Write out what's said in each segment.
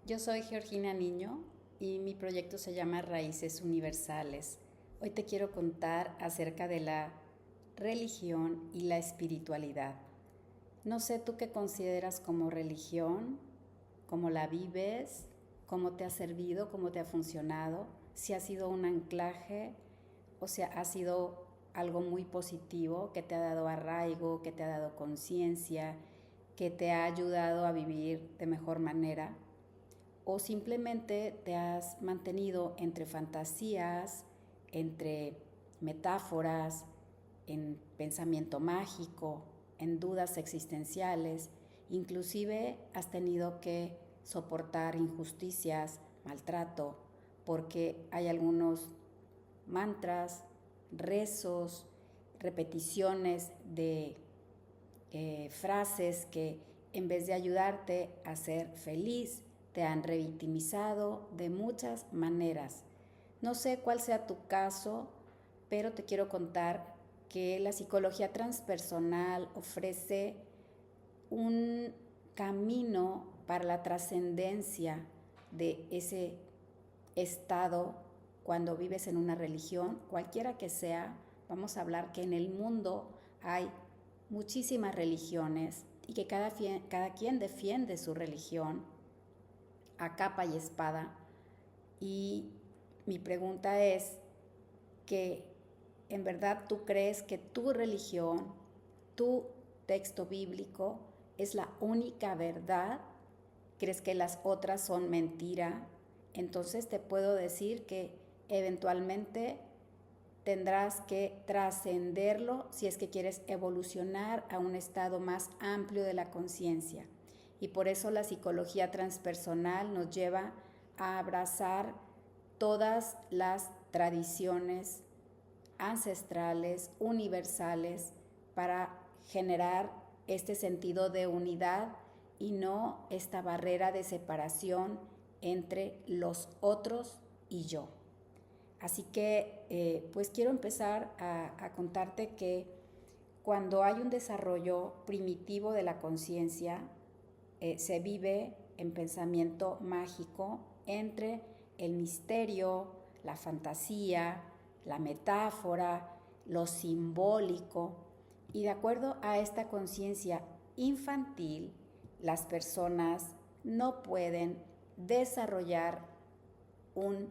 Yo soy Georgina Niño y mi proyecto se llama Raíces Universales. Hoy te quiero contar acerca de la religión y la espiritualidad. No sé tú qué consideras como religión, cómo la vives, cómo te ha servido, cómo te ha funcionado, si ha sido un anclaje o si ha sido algo muy positivo que te ha dado arraigo, que te ha dado conciencia, que te ha ayudado a vivir de mejor manera, o simplemente te has mantenido entre fantasías, entre metáforas, en pensamiento mágico, en dudas existenciales, inclusive has tenido que soportar injusticias, maltrato, porque hay algunos mantras, rezos, repeticiones de frases que en vez de ayudarte a ser feliz, te han revictimizado de muchas maneras. No sé cuál sea tu caso, pero te quiero contar que la psicología transpersonal ofrece un camino para la trascendencia de ese estado cuando vives en una religión, cualquiera que sea. Vamos a hablar que en el mundo hay muchísimas religiones y que cada quien defiende su religión a capa y espada. Y mi pregunta es que en verdad tú crees que tu religión, tu texto bíblico es la única verdad, crees que las otras son mentira. Entonces te puedo decir que eventualmente tendrás que trascenderlo si es que quieres evolucionar a un estado más amplio de la conciencia. Y por eso la psicología transpersonal nos lleva a abrazar todas las tradiciones ancestrales, universales, para generar este sentido de unidad y no esta barrera de separación entre los otros y yo. Así que pues quiero empezar a contarte que cuando hay un desarrollo primitivo de la conciencia, se vive en pensamiento mágico entre el misterio, la fantasía, la metáfora, lo simbólico, y de acuerdo a esta conciencia infantil, las personas no pueden desarrollar un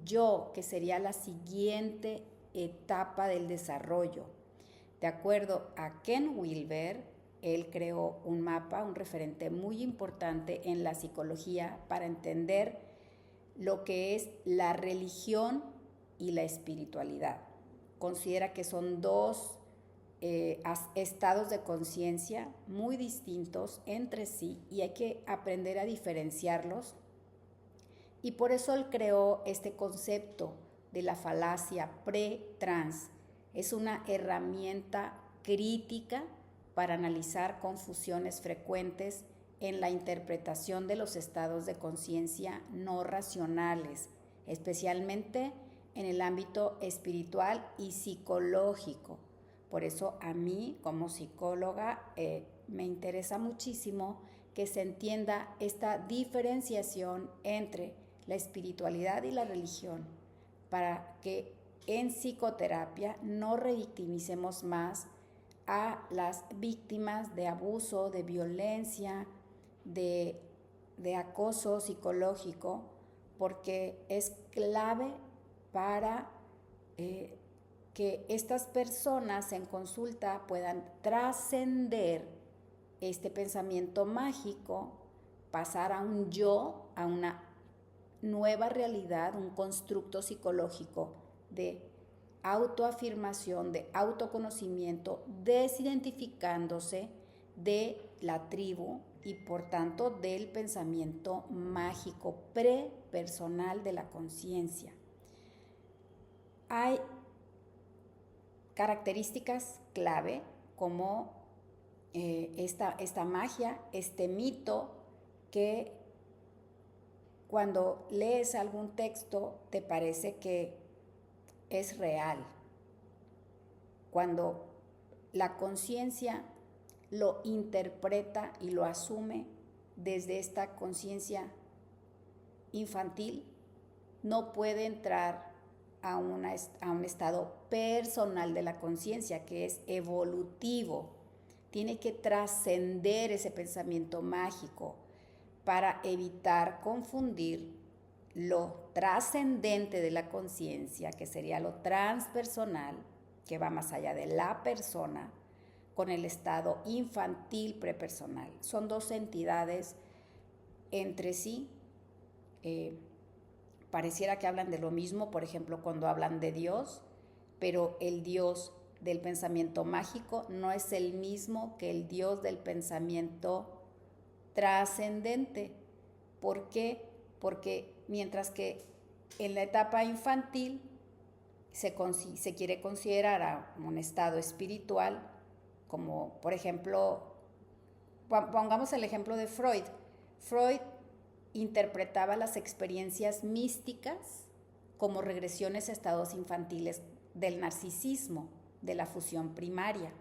yo, que sería la siguiente etapa del desarrollo. De acuerdo a Ken Wilber, él creó un mapa, un referente muy importante en la psicología para entender lo que es la religión y la espiritualidad. Considera que son dos estados de conciencia muy distintos entre sí y hay que aprender a diferenciarlos. Y por eso él creó este concepto de la falacia pre-trans. Es una herramienta crítica para analizar confusiones frecuentes en la interpretación de los estados de conciencia no racionales, especialmente en el ámbito espiritual y psicológico. Por eso a mí, como psicóloga, me interesa muchísimo que se entienda esta diferenciación entre la espiritualidad y la religión, para que en psicoterapia no revictimicemos más a las víctimas de abuso, de violencia, de acoso psicológico, porque es clave para que estas personas en consulta puedan trascender este pensamiento mágico, pasar a un yo, a una nueva realidad, un constructo psicológico de autoafirmación, de autoconocimiento, desidentificándose de la tribu y por tanto del pensamiento mágico prepersonal de la conciencia. Hay características clave como esta magia, este mito, que cuando lees algún texto te parece que es real. Cuando la conciencia lo interpreta y lo asume desde esta conciencia infantil no puede entrar a un estado personal de la conciencia, que es evolutivo. Tiene que trascender ese pensamiento mágico para evitar confundir lo trascendente de la conciencia, que sería lo transpersonal, que va más allá de la persona, con el estado infantil prepersonal. Son dos entidades entre sí. Pareciera que hablan de lo mismo, por ejemplo, cuando hablan de Dios, pero el Dios del pensamiento mágico no es el mismo que el Dios del pensamiento trascendente. ¿Por qué? Porque mientras que en la etapa infantil se quiere considerar a un estado espiritual, como por ejemplo, pongamos el ejemplo de Freud. Freud interpretaba las experiencias místicas como regresiones a estados infantiles del narcisismo, de la fusión primaria.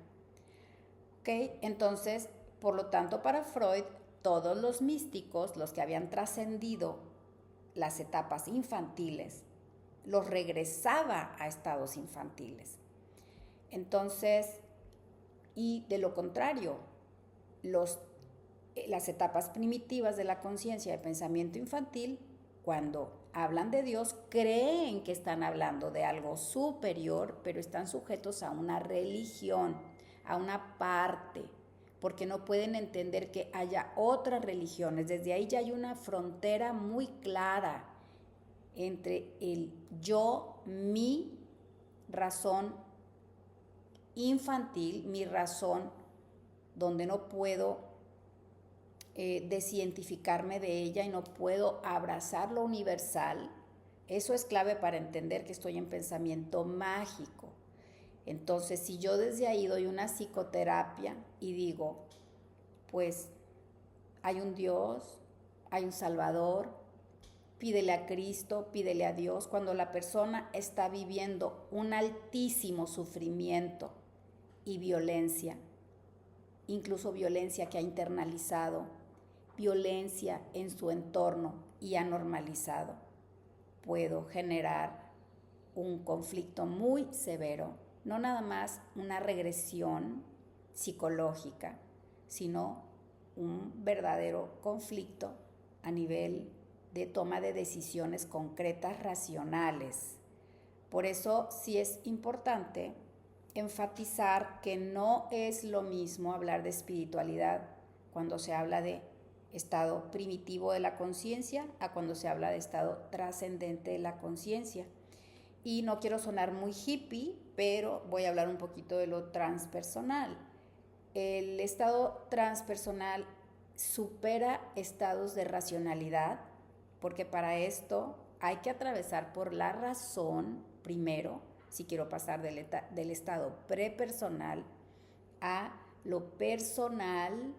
¿Okay? Entonces, por lo tanto, para Freud, todos los místicos, los que habían trascendido las etapas infantiles, los regresaba a estados infantiles. Entonces, y de lo contrario, las etapas primitivas de la conciencia de pensamiento infantil, cuando hablan de Dios, creen que están hablando de algo superior, pero están sujetos a una religión, a una parte, porque no pueden entender que haya otras religiones. Desde ahí ya hay una frontera muy clara entre el yo, mi razón infantil, mi razón donde no puedo desientificarme de ella y no puedo abrazar lo universal. Eso es clave para entender que estoy en pensamiento mágico. Entonces, si yo desde ahí doy una psicoterapia y digo, pues hay un Dios, hay un Salvador, pídele a Cristo, pídele a Dios, cuando la persona está viviendo un altísimo sufrimiento y violencia, incluso violencia que ha internalizado, violencia en su entorno y ha normalizado, puedo generar un conflicto muy severo, no nada más una regresión psicológica, sino un verdadero conflicto a nivel de toma de decisiones concretas, racionales. Por eso sí es importante enfatizar que no es lo mismo hablar de espiritualidad cuando se habla de estado primitivo de la conciencia a cuando se habla de estado trascendente de la conciencia. Y no quiero sonar muy hippie, pero voy a hablar un poquito de lo transpersonal. El estado transpersonal supera estados de racionalidad, porque para esto hay que atravesar por la razón primero, si quiero pasar del estado prepersonal a lo personal.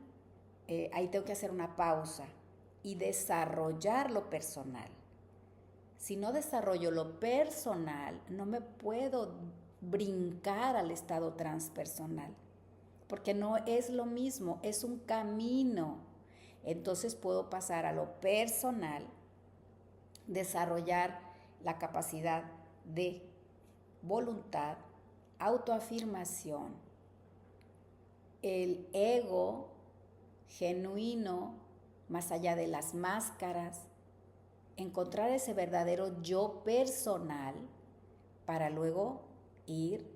Ahí tengo que hacer una pausa y desarrollar lo personal. Si no desarrollo lo personal, no me puedo brincar al estado transpersonal, porque no es lo mismo, es un camino. Entonces puedo pasar a lo personal, desarrollar la capacidad de voluntad, autoafirmación, el ego genuino, más allá de las máscaras, encontrar ese verdadero yo personal para luego ir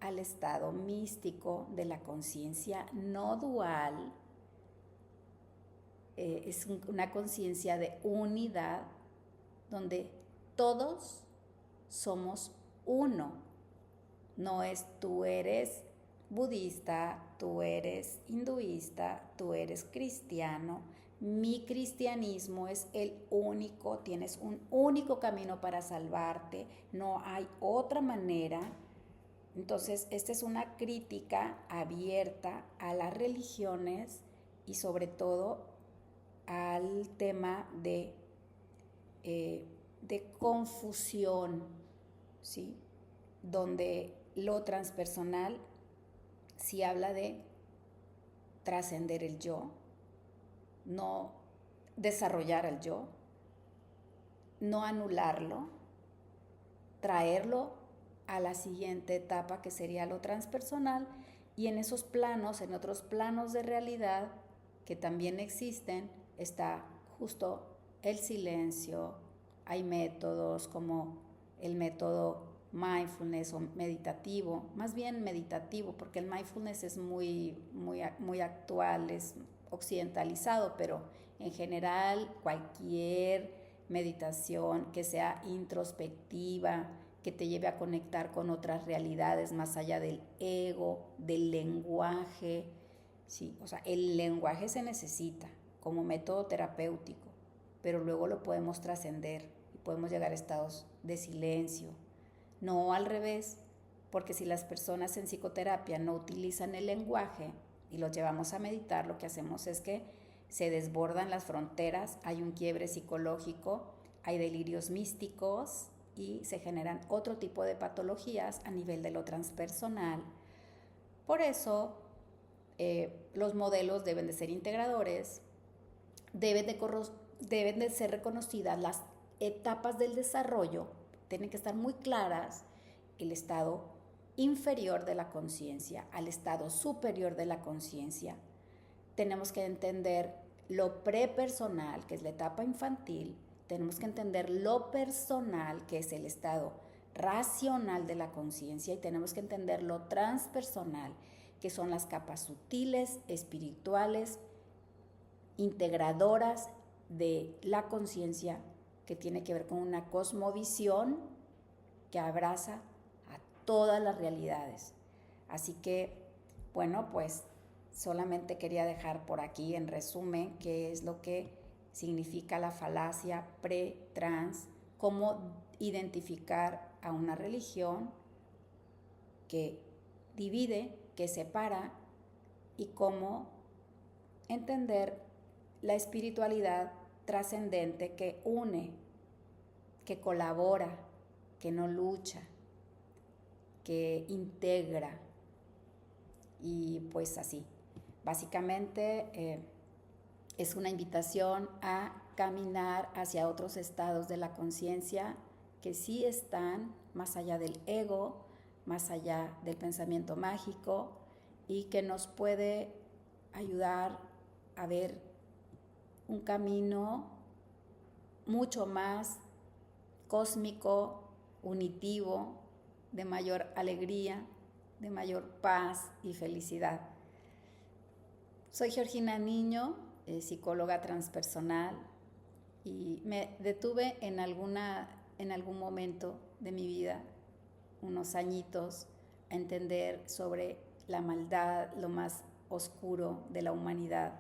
al estado místico de la conciencia no dual. Es una conciencia de unidad donde todos somos uno. No es tú eres budista, tú eres hinduista, tú eres cristiano. Mi cristianismo es el único, tienes un único camino para salvarte, no hay otra manera. Entonces, esta es una crítica abierta a las religiones y sobre todo al tema de confusión, ¿sí? Donde lo transpersonal sí habla de trascender el yo, no desarrollar el yo, no anularlo, traerlo a la siguiente etapa que sería lo transpersonal, y en esos planos, en otros planos de realidad que también existen, está justo el silencio. Hay métodos como el método mindfulness o meditativo, más bien meditativo, porque el mindfulness es muy actual, es occidentalizado, pero en general cualquier meditación que sea introspectiva, que te lleve a conectar con otras realidades más allá del ego, del lenguaje, ¿sí? O sea, el lenguaje se necesita como método terapéutico, pero luego lo podemos trascender y podemos llegar a estados de silencio. No al revés, porque si las personas en psicoterapia no utilizan el lenguaje y los llevamos a meditar, lo que hacemos es que se desbordan las fronteras, hay un quiebre psicológico, hay delirios místicos y se generan otro tipo de patologías a nivel de lo transpersonal. Por eso los modelos deben de ser integradores, deben de ser reconocidas las etapas del desarrollo, tienen que estar muy claras, el estado inferior de la conciencia al estado superior de la conciencia. Tenemos que entender lo prepersonal, que es la etapa infantil, tenemos que entender lo personal, que es el estado racional de la conciencia, y tenemos que entender lo transpersonal, que son las capas sutiles, espirituales, integradoras de la conciencia, que tiene que ver con una cosmovisión que abraza a todas las realidades. Así que, bueno, pues solamente quería dejar por aquí en resumen qué es lo que significa la falacia pre-trans, cómo identificar a una religión que divide, que separa, y cómo entender la espiritualidad trascendente que une, que colabora, que no lucha, que integra. Y pues así, básicamente es una invitación a caminar hacia otros estados de la conciencia que sí están más allá del ego, más allá del pensamiento mágico, y que nos puede ayudar a ver un camino mucho más cósmico, unitivo, de mayor alegría, de mayor paz y felicidad. Soy Georgina Niño, psicóloga transpersonal, y me detuve en algún momento de mi vida, unos añitos, a entender sobre la maldad, lo más oscuro de la humanidad,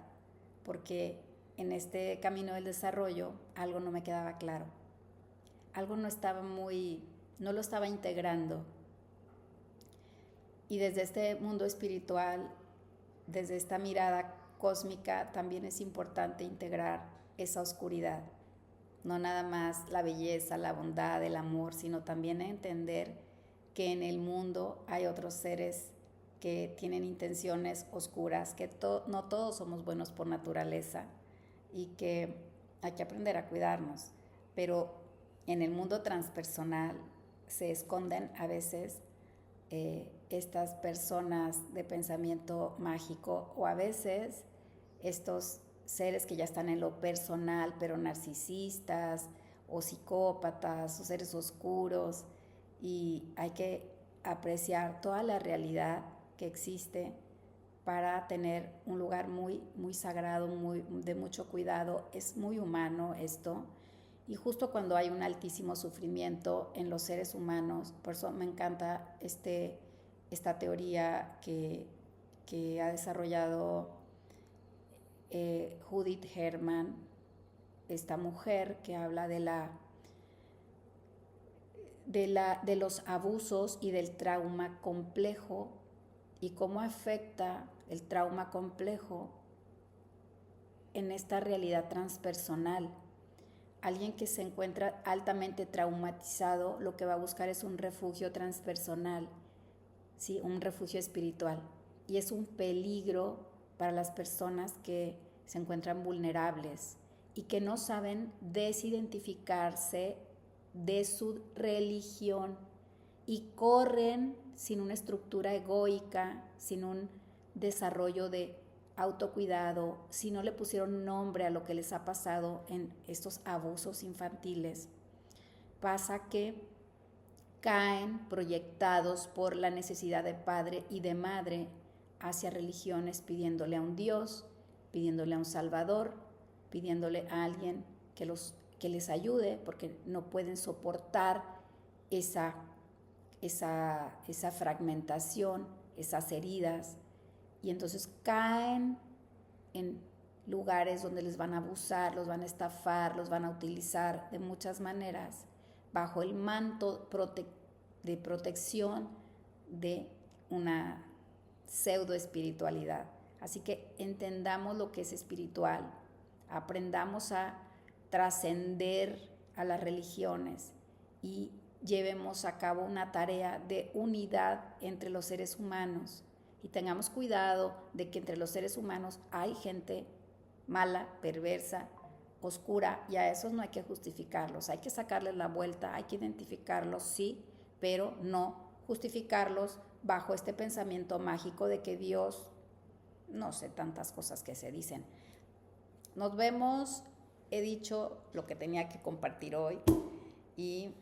porque en este camino del desarrollo algo no me quedaba claro, algo no lo estaba integrando. Y desde este mundo espiritual, desde esta mirada cósmica, también es importante integrar esa oscuridad. No nada más la belleza, la bondad, el amor, sino también entender que en el mundo hay otros seres que tienen intenciones oscuras, que no todos somos buenos por naturaleza y que hay que aprender a cuidarnos. Pero en el mundo transpersonal se esconden a veces estas personas de pensamiento mágico, o a veces estos seres que ya están en lo personal, pero narcisistas o psicópatas o seres oscuros, y hay que apreciar toda la realidad que existe para tener un lugar muy sagrado, de mucho cuidado. Es muy humano esto, y justo cuando hay un altísimo sufrimiento en los seres humanos, por eso me encanta esta teoría que ha desarrollado Judith Herman, esta mujer que habla de los abusos y del trauma complejo, y cómo afecta el trauma complejo en esta realidad transpersonal. Alguien que se encuentra altamente traumatizado, lo que va a buscar es un refugio transpersonal, ¿sí? Un refugio espiritual. Y es un peligro para las personas que se encuentran vulnerables y que no saben desidentificarse de su religión y corren sin una estructura egoica, sin un desarrollo de autocuidado, si no le pusieron nombre a lo que les ha pasado en estos abusos infantiles. Pasa que caen proyectados por la necesidad de padre y de madre hacia religiones, pidiéndole a un Dios, pidiéndole a un Salvador, pidiéndole a alguien que les ayude, porque no pueden soportar esa fragmentación, esas heridas, y entonces caen en lugares donde les van a abusar, los van a estafar, los van a utilizar de muchas maneras, bajo el manto de protección de una pseudo espiritualidad. Así que entendamos lo que es espiritual, aprendamos a trascender a las religiones y llevemos a cabo una tarea de unidad entre los seres humanos, y tengamos cuidado de que entre los seres humanos hay gente mala, perversa, oscura, y a esos no hay que justificarlos, hay que sacarles la vuelta, hay que identificarlos, sí, pero no justificarlos bajo este pensamiento mágico de que Dios, no sé, tantas cosas que se dicen. Nos vemos, he dicho lo que tenía que compartir hoy, y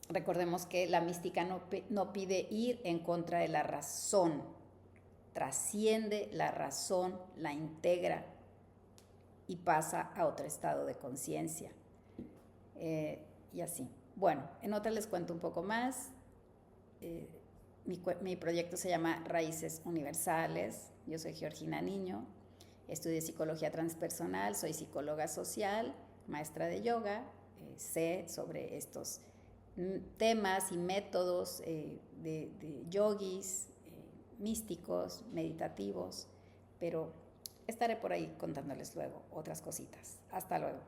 recordemos que la mística no pide ir en contra de la razón, trasciende la razón, la integra y pasa a otro estado de conciencia. Y así. Bueno, en otra les cuento un poco más. Mi proyecto se llama Raíces Universales. Yo soy Georgina Niño, estudié psicología transpersonal, soy psicóloga social, maestra de yoga, sé sobre estos temas y métodos de yogis, místicos, meditativos, pero estaré por ahí contándoles luego otras cositas. Hasta luego.